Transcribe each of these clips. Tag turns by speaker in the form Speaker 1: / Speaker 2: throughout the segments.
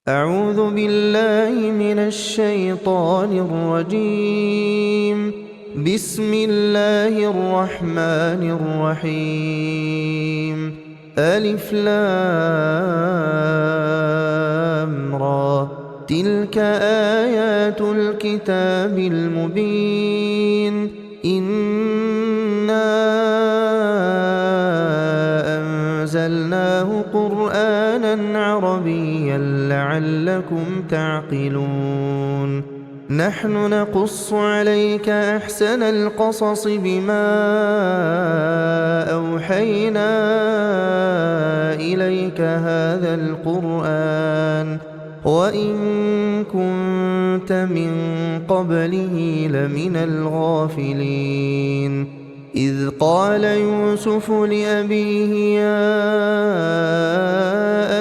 Speaker 1: أعوذ بالله من الشيطان الرجيم. بسم الله الرحمن الرحيم. ألف لام را، تلك آيات الكتاب المبين. إنا أنزلناه قرآنا عربيا لعلكم تعقلون. نحن نقص عليك أحسن القصص بما أوحينا إليك هذا القرآن وإن كنت من قبله لمن الغافلين. إذ قال يوسف لأبيه يا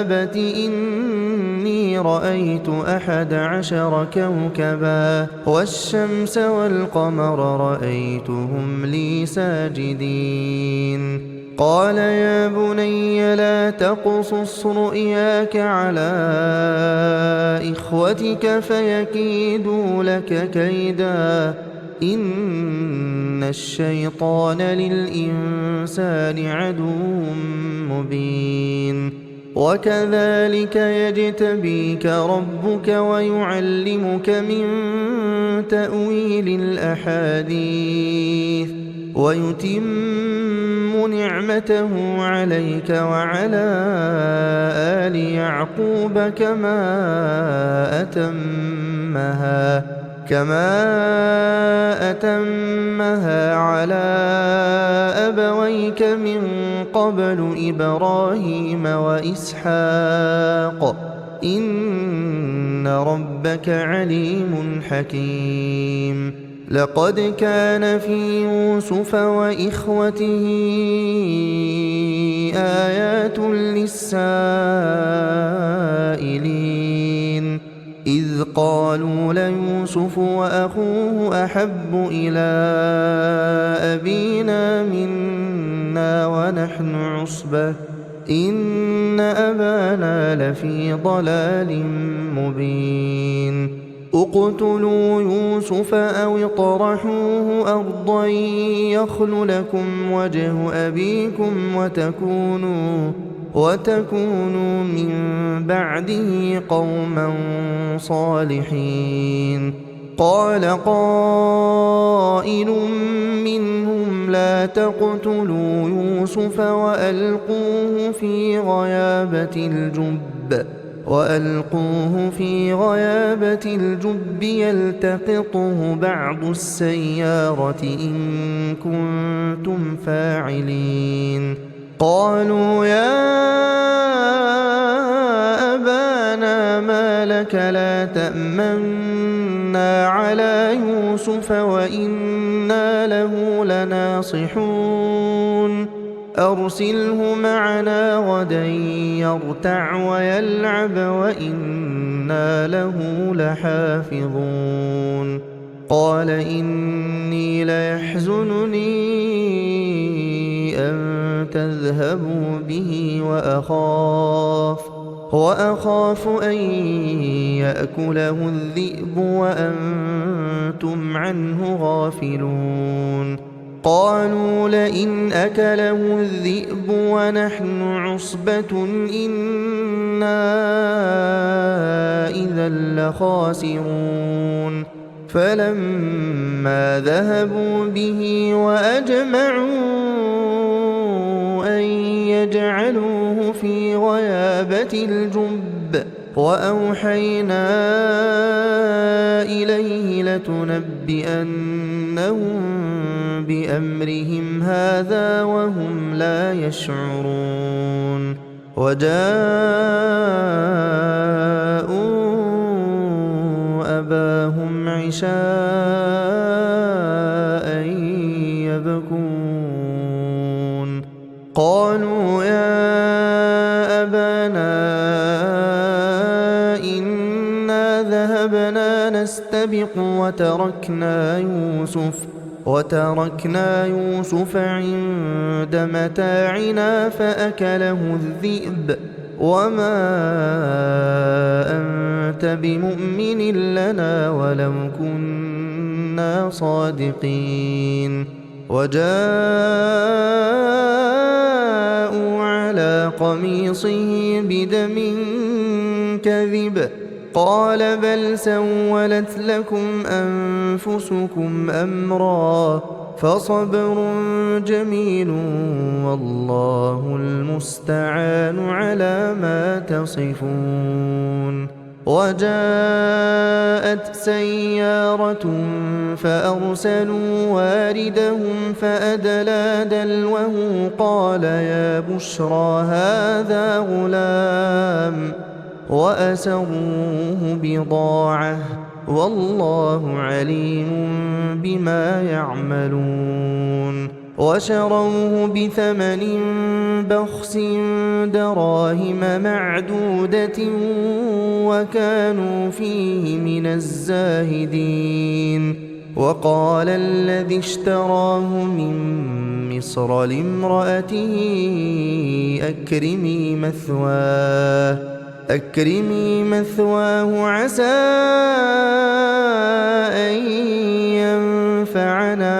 Speaker 1: أبت إني رأيت 11 كوكبا والشمس والقمر رأيتهم لي ساجدين. قال يا بني لا تقصص رؤياك على إخوتك فيكيدوا لك كيدا إن الشيطان للإنسان عدو مبين. وكذلك يجتبيك ربك ويعلمك من تأويل الأحاديث ويتم نعمته عليك وعلى آل يعقوب كما أتمها على أبويك من قبل إبراهيم وإسحاق إن ربك عليم حكيم. لقد كان في يوسف وإخوته آيات للسائلين إذ قالوا ليوسف وأخوه أحب إلى أبينا منا ونحن عصبة إن أبانا لفي ضلال مبين. اقتلوا يوسف أو اطرحوه أرضا يخل لكم وجه أبيكم وتكونوا من بعده قوما صالحين. قال قائل منهم لا تقتلوا يوسف وألقوه في غيابة الجب يلتقطه بعض السيارة إن كنتم فاعلين. قالوا يا أبانا ما لك لا تأمنا على يوسف وإنا له لناصحون. أرسله معنا غدا يرتع ويلعب وإنا له لحافظون. قال إني ليحزنني أن تذهبوا به وأخاف أن يأكله الذئب وأنتم عنه غافلون. قالوا لئن أكله الذئب ونحن عصبة إنا إذا لخاسرون. فلما ذهبوا به وأجمعوا أن يجعلوه في غيابة الجب وأوحينا إليه لتنبئنهم بأمرهم هذا وهم لا يشعرون. وجاءوا أباهم عشاء يبكون. قالوا يا أبانا إنا ذهبنا نستبق وتركنا يوسف عند متاعنا فأكله الذئب وما كنت بمؤمن لنا ولو كنا صادقين وجاءوا على قميصه بدم كذب قال بل سولت لكم أنفسكم أمرا فصبر جميل والله المستعان على ما تصفون وجاءت سيارة فأرسلوا واردهم فأدلى دلوه قال يا بشرى هذا غلام وأسروه بضاعة والله عليم بما يعملون وشروه بثمن بخس دراهم معدودة وكانوا فيه من الزاهدين وقال الذي اشتراه من مصر لامرأته أكرمي مثواه عسى أن ينفعنا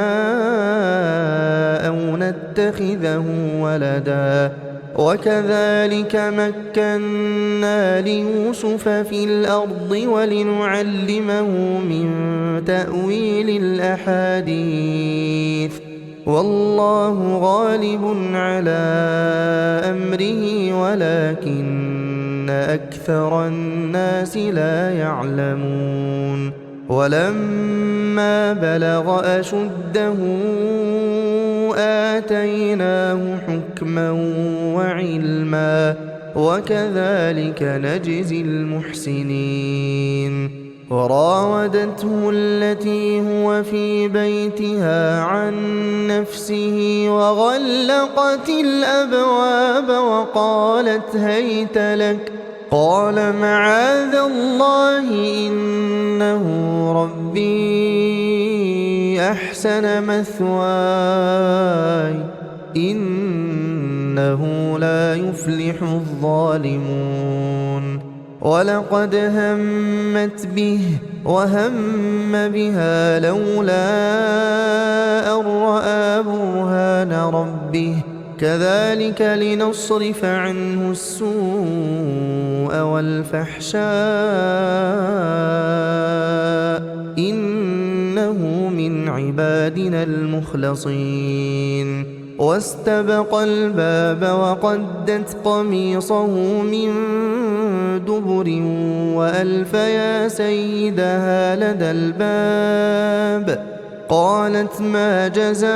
Speaker 1: أو نتخذه ولدا وكذلك مكنا ليوسف في الأرض ولنعلمه من تأويل الأحاديث والله غالب على أمره ولكن أكثر الناس لا يعلمون ولما بلغ أشده آتيناه حكما وعلما وكذلك نجزي المحسنين وراودته التي هو في بيتها عن نفسه وغلقت الأبواب وقالت هيت لك قال معاذ الله إنه ربي أحسن مثواي إنه لا يفلح الظالمون ولقد همت به وهم بها لولا أن رأى برهان ربه كذلك لنصرف عنه السوء والفحشاء إنه من عبادنا المخلصين واستبق الباب وقدت قميصه من دبر وألف يا سيدها لدى الباب قالت ما جزاء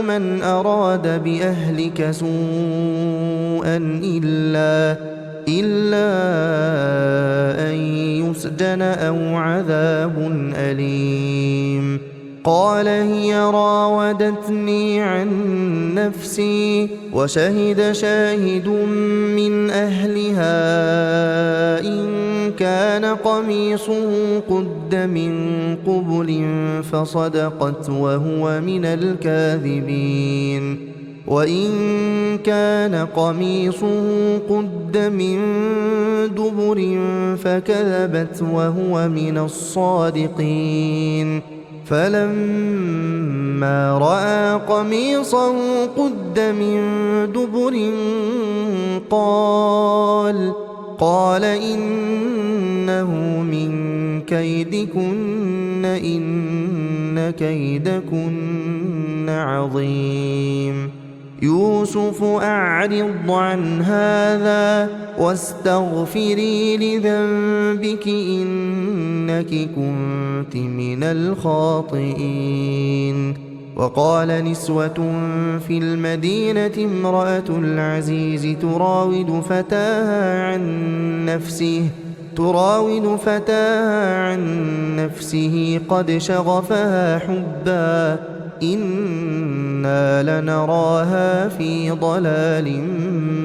Speaker 1: من أراد بأهلك سوءا إلا أن يسجن أو عذاب أليم قال هي راودتني عن نفسي وشهد شاهد من أهلها إن كان قميصه قد من قبل فصدقت وهو من الكاذبين وإن كان قميصه قد من دبر فكذبت وهو من الصادقين فلما رأى قميصه قد من دبر قال إنه من كيدكن إن كيدكن عظيم يوسف أعرض عن هذا واستغفري لذنبك إنك كنت من الخاطئين وقال نسوة في المدينة امرأة العزيز تراود فتاها عن نفسه قد شغفها حبا إنا لنراها في ضلال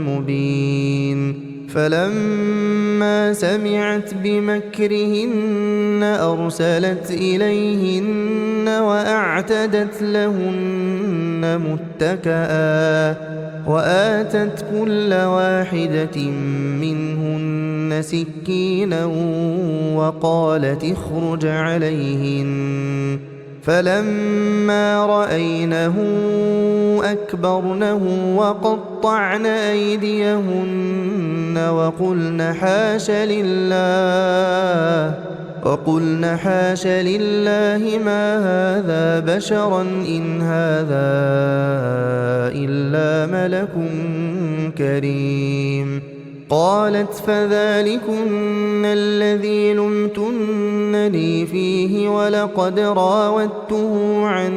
Speaker 1: مبين فلما سمعت بمكرهن أرسلت إليهن وأعتدت لهن متكئا وآتت كل واحدة منهن سكينا وقالت اخرج عليهن فلما رأينه أكبرنه وقطعن أيديهن وقلن حاش لله ما هذا بشرا إن هذا إلا ملك كريم. قالت فذلكن الذي لمتنني فيه ولقد راودته عن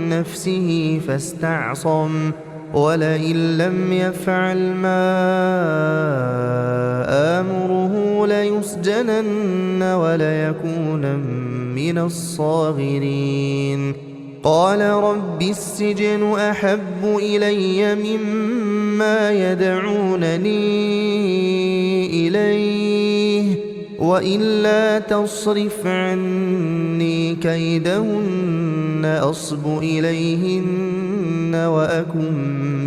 Speaker 1: نفسه فاستعصم ولئن لم يفعل ما آمره ليسجنن وليكون من الصاغرين. قال رب السجن أحب إلي مما يدعونني إليه وإلا تصرف عني كيدهن أصب إليهن وأكن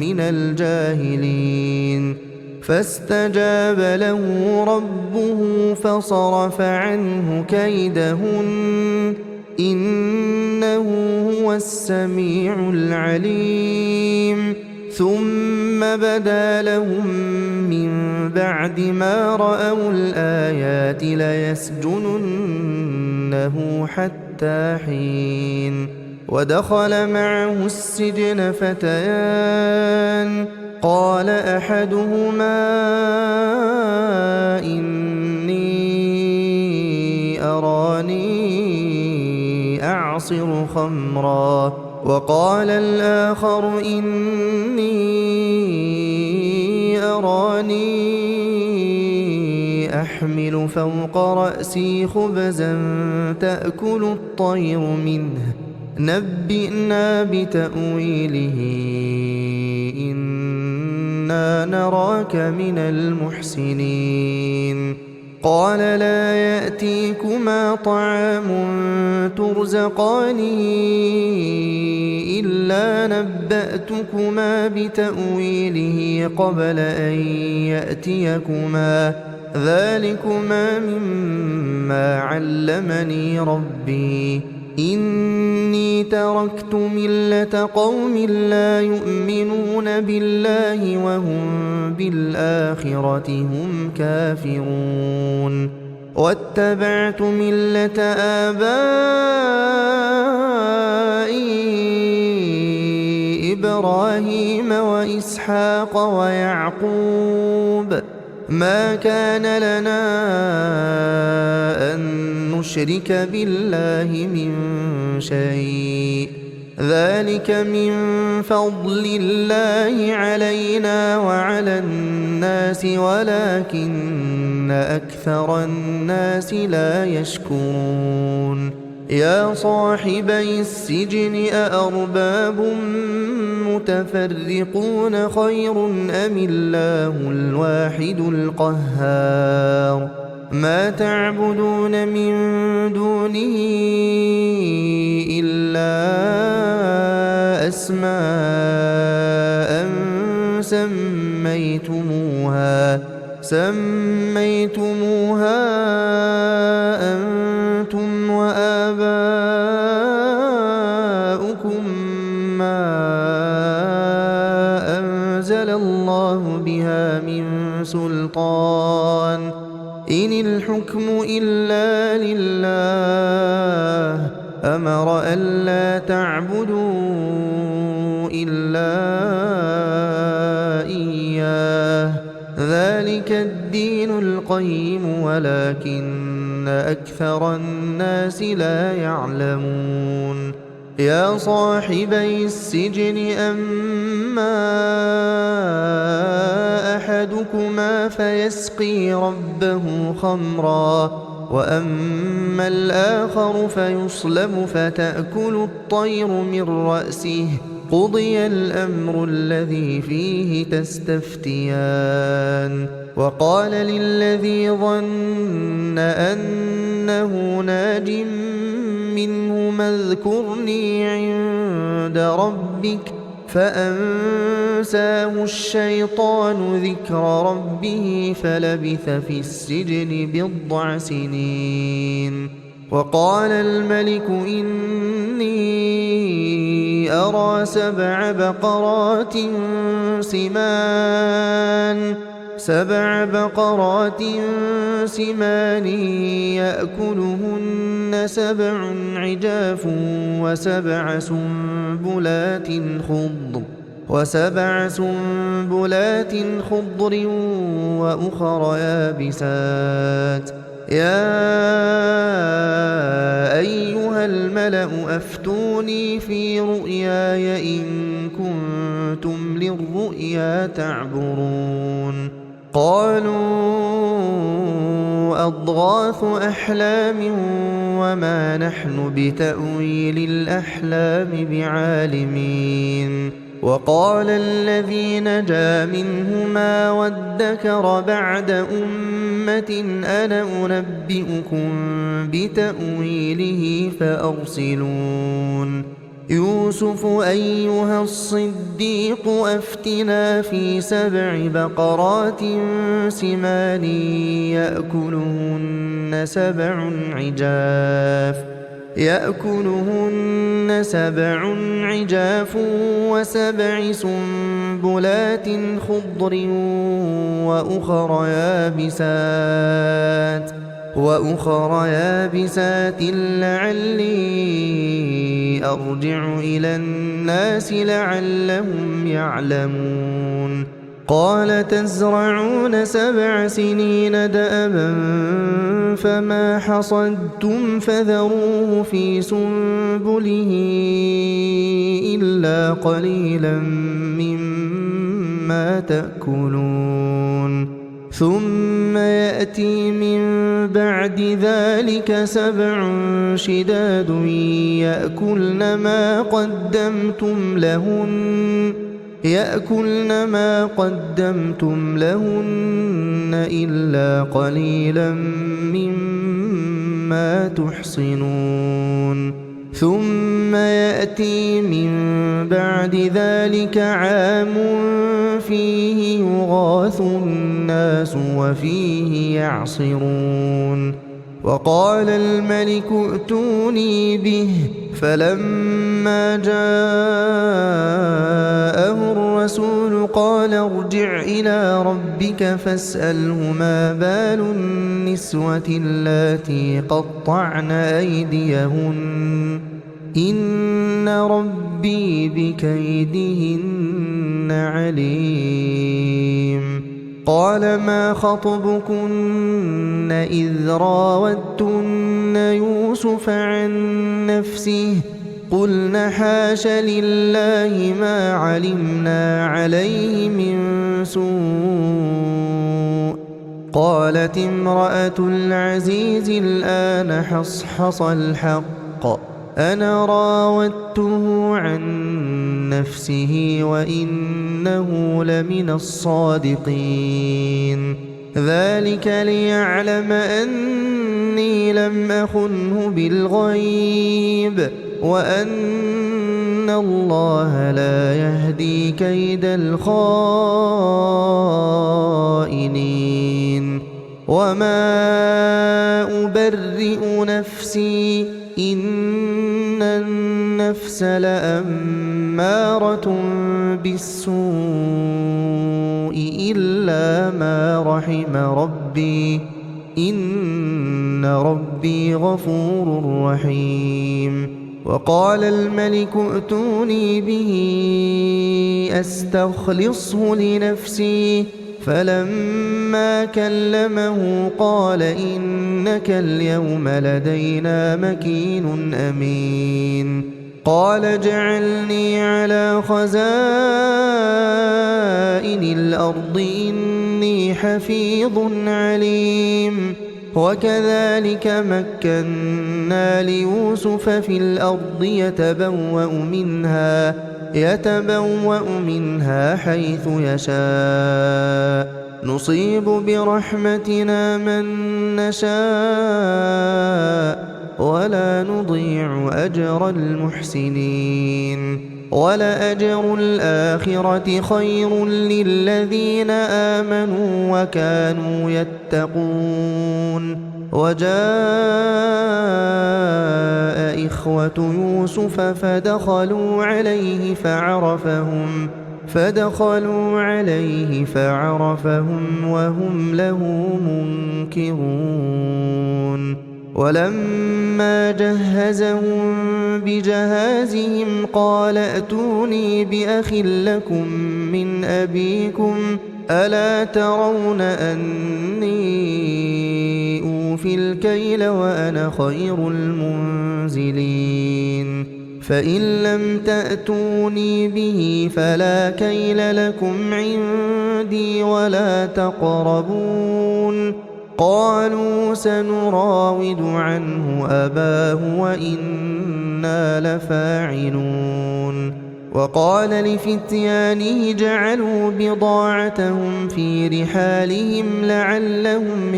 Speaker 1: من الجاهلين. فاستجاب له ربه فصرف عنه كيدهن إنه هو السميع العليم. ثم بدا لهم من بعد ما رأوا الآيات ليسجننه حتى حين. ودخل معه السجن فتيان قال أحدهما إني أراني أعصر خمرا وقال الآخر إني أراني أحمل فوق رأسي خبزا تأكل الطير منه نبئنا بتأويله إنا نراك من المحسنين. قال لا يأتيكما طعام ترزقانه إلا نبأتكما بتأويله قبل أن يأتيكما ذلكما مما علمني ربي إني تركت ملة قوم لا يؤمنون بالله وهم بالآخرة هم كافرون واتبعت ملة آبائي إبراهيم وإسحاق ويعقوب ما كان لنا أن نشرك بالله من شيء ذلك من فضل الله علينا وعلى الناس ولكن أكثر الناس لا يشكرون. يا صاحبي السجن أأرباب متفرقون خير أم الله الواحد القهار ما تعبدون من دونه إلا أسماء سميتموها أنتم وآباؤكم ما أنزل الله بها من سلطان إن الحكم إلا لله أمر ألا تعبدوا إلا إياه ذلك الدين القيم ولكن أكثر الناس لا يعلمون. يا صاحبي السجن أما أحدكما فيسقي ربه خمرا وأما الآخر فيصلب فتأكل الطير من رأسه قضي الأمر الذي فيه تستفتيان. وقال للذي ظن أنه ناج منهما اذكرني عند ربك فأنساه الشيطان ذكر ربه فلبث في السجن 10 سنين. وقال الملك إني أرى 7 بقرات سمان يأكلهن 7 عجاف وسبع سنبلات خضر وأخر يابسات. يا أيها الملأ أفتوني في رؤياي إن كنتم للرؤيا تعبرون. قالوا أضغاث أحلام وما نحن بتأويل الأحلام بعالمين. وقال الذي نجا منهما وادكر بعد أمة أنا أنبئكم بتأويله فأرسلون. يوسف أيها الصديق أفتنا في 7 بقرات سمان يأكلهن 7 عجاف و7 سنبلات خضر وأخر يابسات لعلي أرجع إلى الناس لعلهم يعلمون. قال تزرعون 7 سنين دأبا فما حصدتم فذروه في سنبله إلا قليلا مما تأكلون. ثم يأتي من بعد ذلك 7 شداد يأكلن ما قدمتم لهن إلا قليلا مما تحصنون. ثم يأتي من بعد ذلك عام فيه يغاث الناس وفيه يعصرون. وقال الملك ائتوني به فلما جاءه الرسول قال ارجع إلى ربك فاسأله ما بال النسوة اللاتي قطعن أيديهن إن ربي بكيدهن عليم. قال ما خطبكن إذ راوتن يوسف عن نفسه قلن حاش لله ما علمنا عليه من سوء. قالت امرأة العزيز الآن حصحص الحق أنا راودته عن نفسه وإنه لمن الصادقين. ذلك ليعلم أني لم أخنه بالغيب وأن الله لا يهدي كيد الخائنين. وما أبرئ نفسي إن النفس لأمارة بالسوء إلا ما رحم ربي إن ربي غفور رحيم. وقال الملك ائتوني به أستخلصه لنفسي فلما كلمه قال إنك اليوم لدينا مكين أمين. قال اجعلني على خزائن الأرض إني حفيظ عليم. وكذلك مكنا ليوسف في الأرض يتبوأ منها حيث يشاء نصيب برحمتنا من نشاء ولا نضيع أجر المحسنين. ولأجر الآخرة خير للذين آمنوا وكانوا يتقون. وجاء إخوة يوسف فدخلوا عليه فعرفهم وهم له منكرون. ولما جهزهم بجهازهم قال ائتوني بأخ لكم من أبيكم ألا ترون أني أوفي الكيل وأنا خير المنزلين. فإن لم تأتوني به فلا كيل لكم عندي ولا تقربون. قالوا سنراود عنه أباه وإنا لفاعلون. وقال لفتيانه جعلوا بضاعتهم في رحالهم لعلهم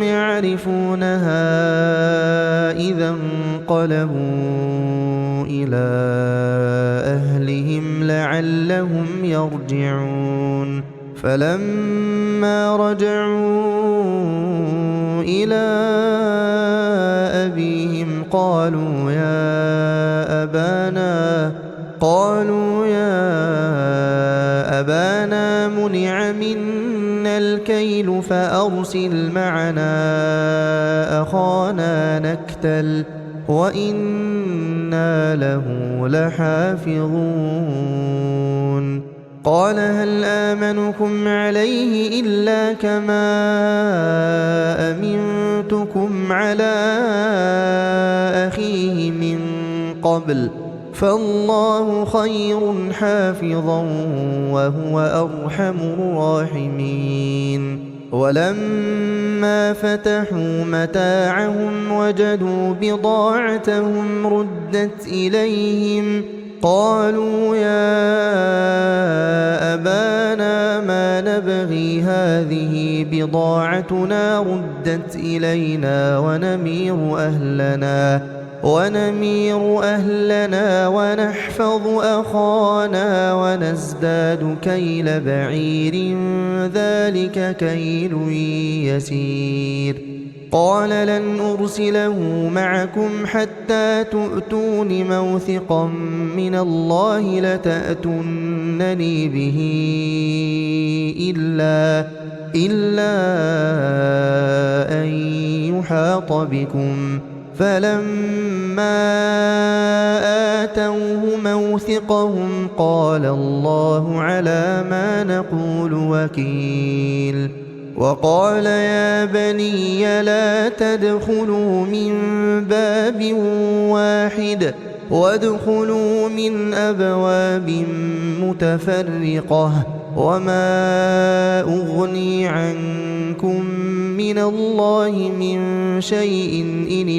Speaker 1: يعرفونها إذا انقلبوا إلى أهلهم لعلهم يرجعون. فلما رجعوا إلى أبيهم قالوا يا أبانا منع منا الكيل فأرسل معنا أخانا نكتل وإنا له لحافظون. قال هل آمنكم عليه إلا كما أمنتكم على أخيه من قبل فالله خير حافظا وهو أرحم الراحمين. ولما فتحوا متاعهم وجدوا بضاعتهم ردت إليهم قالوا يا أبانا ما نبغي هذه بضاعتنا ردت إلينا ونمير أهلنا ونحفظ أخانا ونزداد كيل بعير ذلك كيل يسير. قال لن أرسله معكم حتى تؤتون موثقا من الله لتأتونني به إلا أن يحاط بكم. فلما آتوه موثقهم قال الله على ما نقول وكيل. وقال يا بني لا تدخلوا من باب واحد وادخلوا من أبواب متفرقة وما أغني عنكم من الله من شيء إن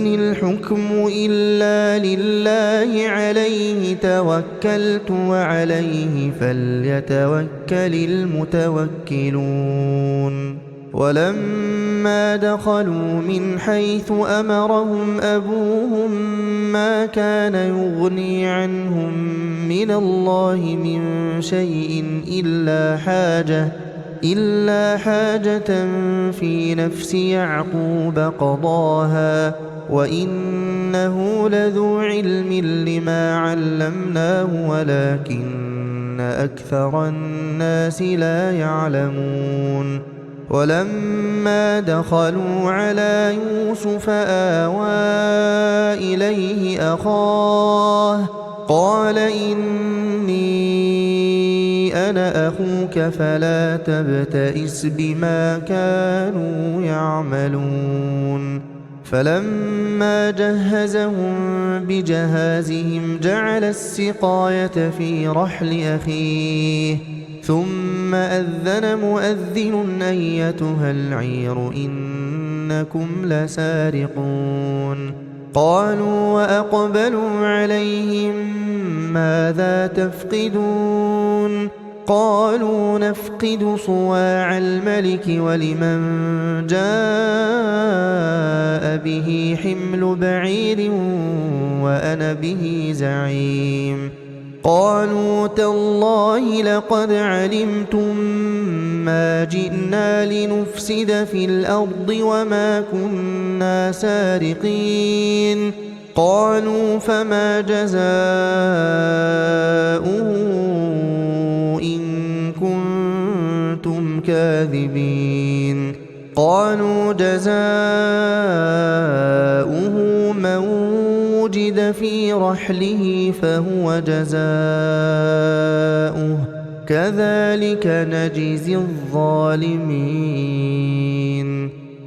Speaker 1: الحكم إلا لله عليه توكلت وعليه فليتوكل المتوكلون. ولما دخلوا من حيث أمرهم أبوهم ما كان يغني عنهم من الله من شيء إلا حاجة في نفس يعقوب قضاها وإنه لذو علم لما علمناه ولكن أكثر الناس لا يعلمون. ولما دخلوا على يوسف آوى إليه أخاه قال إني أنا أخوك فلا تبتئس بما كانوا يعملون. فلما جهزهم بجهازهم جعل السقاية في رحل أخيه ثم أذن مؤذن أيتها العير إنكم لسارقون. قالوا وأقبلوا عليهم ماذا تفقدون قالوا نفقد صواع الملك ولمن جاء به حمل بعير وأنا به زعيم. قالوا تالله لقد علمتم ما جئنا لنفسد في الأرض وما كنا سارقين. قالوا فما جزاؤه إن كنتم كاذبين. قالوا جزاؤه من وجد في رحله فهو جزاؤه كذلك نجزي الظالمين.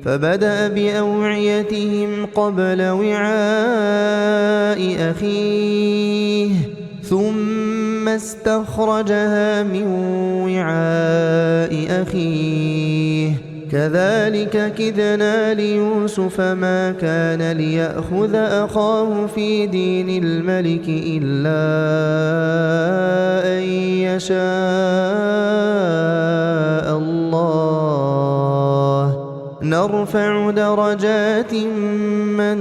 Speaker 1: فبدأ بأوعيتهم قبل وعاء أخيه ثم استخرجها من وعاء أخيه كذلك كدنا ليوسف ما كان ليأخذ أخاه في دين الملك إلا أن يشاء الله نرفع درجات من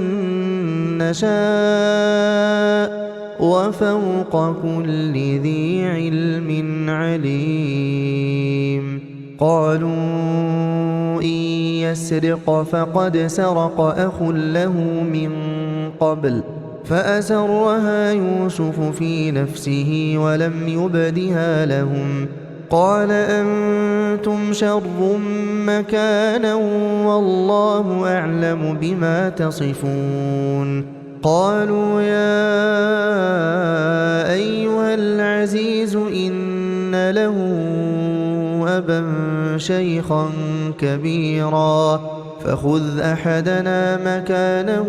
Speaker 1: نشاء وفوق كل ذي علم عليم. قالوا إن يسرق فقد سرق أخ له من قبل فأسرها يوسف في نفسه ولم يبدها لهم. قال أنتم شر مكانا والله أعلم بما تصفون. قالوا يا أيها العزيز إن له أبا شيخا كبيرا فخذ أحدنا مكانه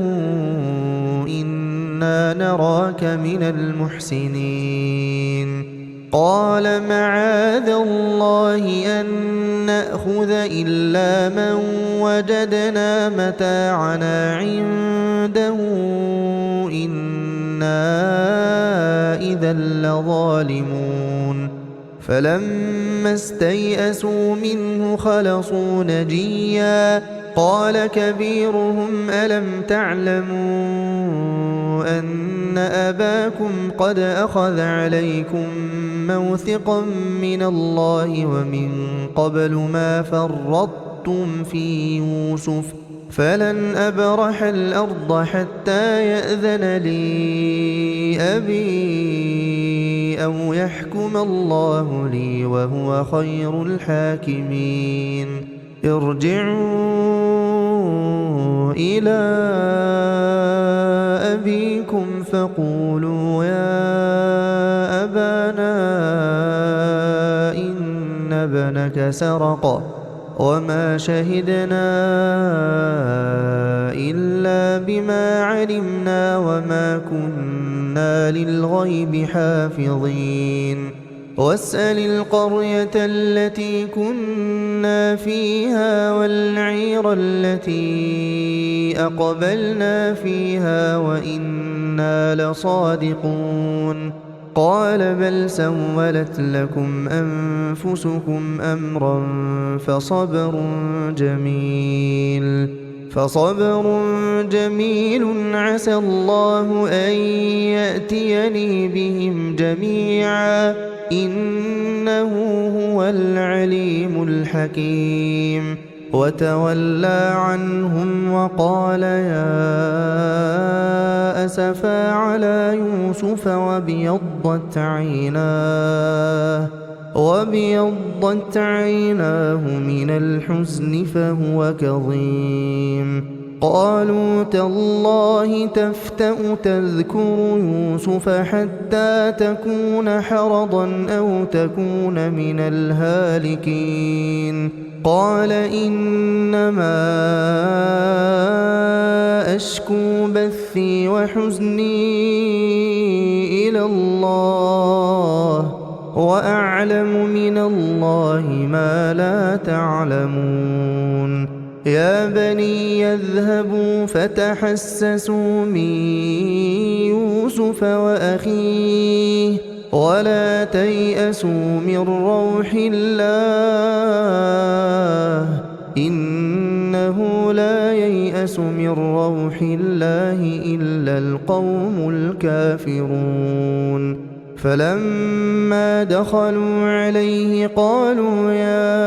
Speaker 1: إنا نراك من المحسنين. قال معاذ الله أن نأخذ إلا من وجدنا متاعنا عنده إنا إذا لظالمون. فلما استيئسوا منه خلصوا نجيا. قال كبيرهم ألم تعلموا أن أباكم قد أخذ عليكم موثقا من الله ومن قبل ما فرطتم في يوسف فلن أبرح الأرض حتى يأذن لي أبي أو يحكم الله لي وهو خير الحاكمين. ارجعوا إلى أبيكم فقولوا يا أبانا إن ابنك سرق وما شهدنا إلا بما علمنا وما كنا للغيب حافظين. واسأل القرية التي كنا فيها والعير التي أقبلنا فيها وإنا لصادقون. قال بل سولت لكم أنفسكم أمرا فصبر جميل عسى الله أن يأتيني بهم جميعا إنه هو العليم الحكيم. وتولى عنهم وقال يا أسفا على يوسف وابيضت عيناه من الحزن فهو كظيم. قالوا تالله تفتأ تذكر يوسف حتى تكون حرضا أو تكون من الهالكين. قال إنما أشكو بثي وحزني إلى الله وأعلم من الله ما لا تعلمون. يا بني يذهبوا فتحسسوا من يوسف وأخيه ولا تيأسوا من روح الله إنه لا ييأس من روح الله إلا القوم الكافرون فلما دخلوا عليه قالوا يا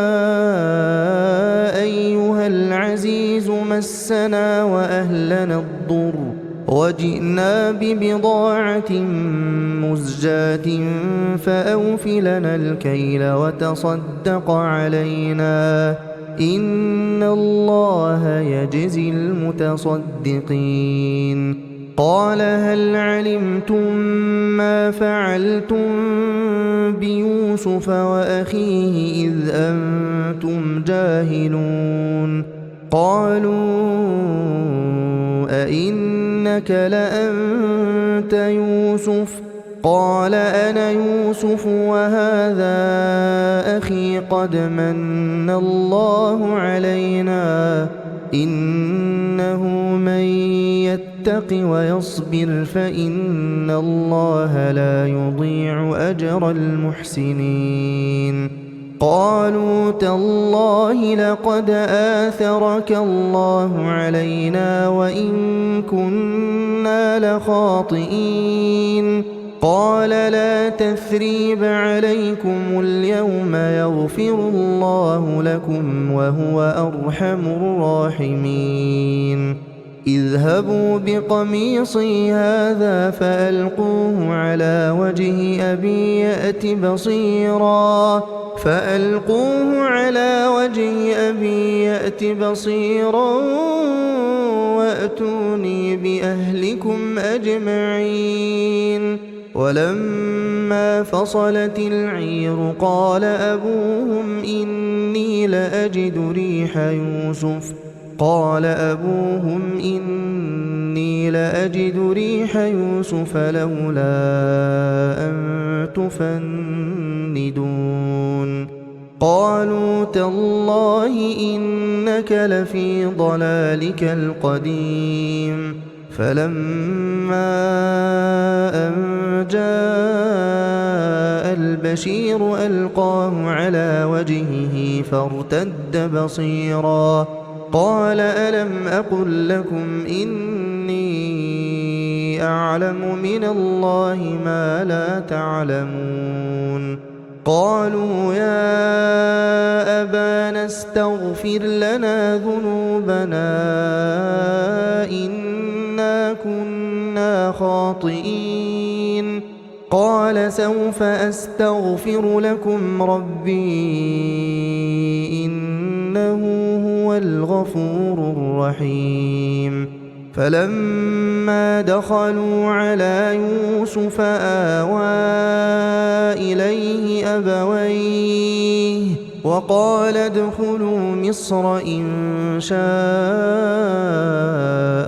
Speaker 1: أيها العزيز مسنا وأهلنا الضر وجئنا ببضاعة مزجاة فأوف لنا الكيل وتصدق علينا إن الله يجزي المتصدقين قال هل علمتم ما فعلتم بيوسف وأخيه إذ أنتم جاهلون قالوا أئنك لأنت يوسف قال أنا يوسف وهذا أخي قد من الله علينا إنه من يتق ويصبر فإن الله لا يضيع أجر المحسنين قالوا تالله لقد آثرك الله علينا وإن كنا لخاطئين قال لا تثريب عليكم اليوم يغفر الله لكم وهو أرحم الراحمين اذهبوا بقميصي هذا فألقوه على وجه أبي يأت بصيرا وأتوني بأهلكم أجمعين ولما فصلت العير قال أبوهم إني لأجد ريح يوسف لولا أن تفندون قالوا تالله إنك لفي ضلالك القديم فلما أن جاء البشير ألقاه على وجهه فارتد بصيرا قال ألم أقل لكم إني أعلم من الله ما لا تعلمون قالوا يا أبانا استغفر لنا ذنوبنا إنا كنا خاطئين قال سوف أستغفر لكم ربي إنه هو الغفور الرحيم فلما دخلوا على يوسف آوى إليه أبويه وقال ادخلوا مصر إن شاء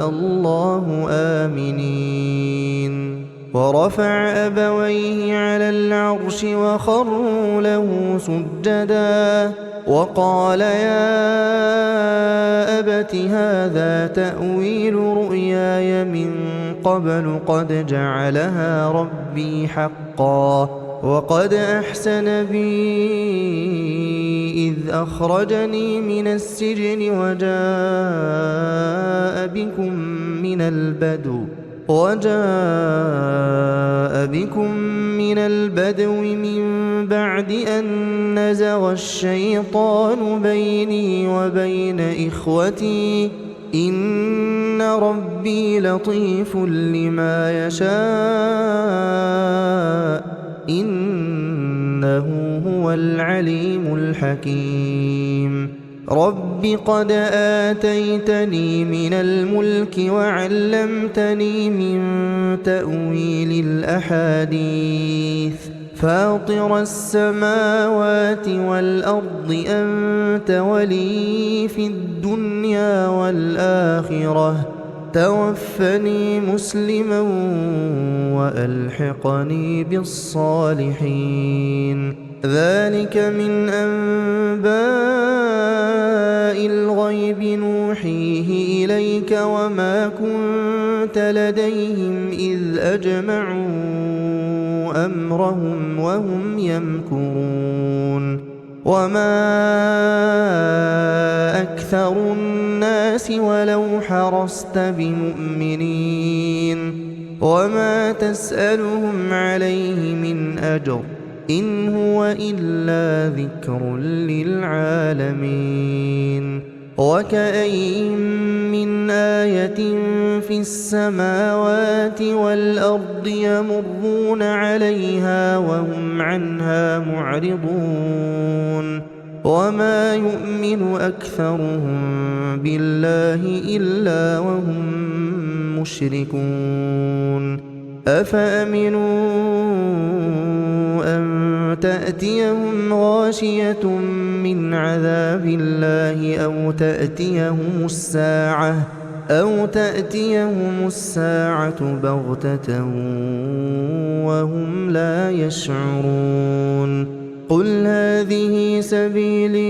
Speaker 1: الله آمنين ورفع أبويه على العرش وخروا له سجدا وقال يا أبت هذا تأويل رؤياي من قبل قد جعلها ربي حقا وقد أحسن بي إذ أخرجني من السجن وجاء بكم من البدو من بعد أن نزغ الشيطان بيني وبين إخوتي إن ربي لطيف لما يشاء إنه هو العليم الحكيم رب قد آتيتني من الملك وعلمتني من تأويل الأحاديث فاطر السماوات والأرض أنت ولي في الدنيا والآخرة توفني مسلما وألحقني بالصالحين ذلك من أنباء الغيب نوحيه إليك وما كنت لديهم إذ أجمعوا أمرهم وهم يمكرون وما أكثر الناس ولو حرصت بمؤمنين وما تسألهم عليه من أجر إن هو إلا ذكر للعالمين وكأين من آية في السماوات والأرض يمرون عليها وهم عنها معرضون وما يؤمن أكثرهم بالله إلا وهم مشركون أفأمنوا أن تأتيهم غاشية من عذاب الله أو تأتيهم الساعة بغتة وهم لا يشعرون قل هذه سبيلي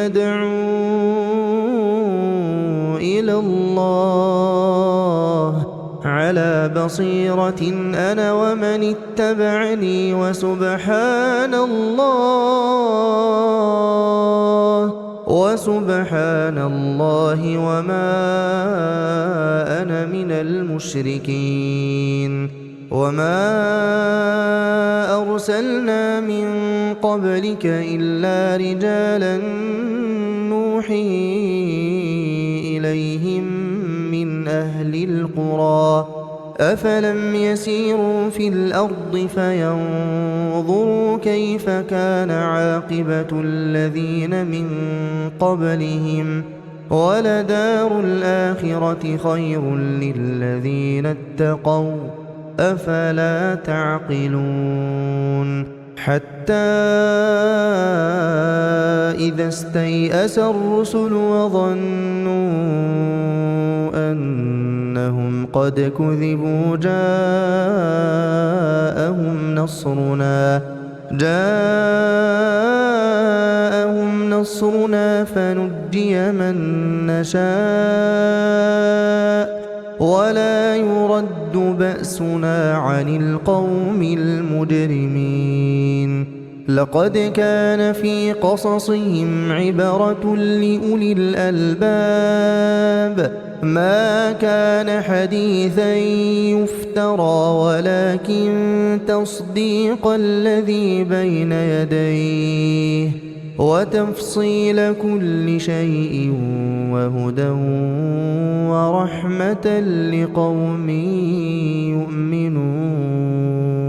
Speaker 1: أدعو إلى الله على بصيرة أنا ومن اتبعني وسبحان الله وما أنا من المشركين وما أرسلنا من قبلك إلا رجالا نوحي إليهم من أهل القرى أفلم يسيروا في الأرض فينظروا كيف كان عاقبة الذين من قبلهم ولدار الآخرة خير للذين اتقوا أفلا تعقلون حتى إذا استيأس الرسل وظنوا أنهم قد كذبوا جاءهم نصرنا فنجي من نشاء ولا يرد بأسنا عن القوم المجرمين لقد كان في قصصهم عبرة لأولي الألباب ما كان حديثا يفترى ولكن تصديق الذي بين يديه وتفصيل كل شيء وهدى ورحمة لقوم يؤمنون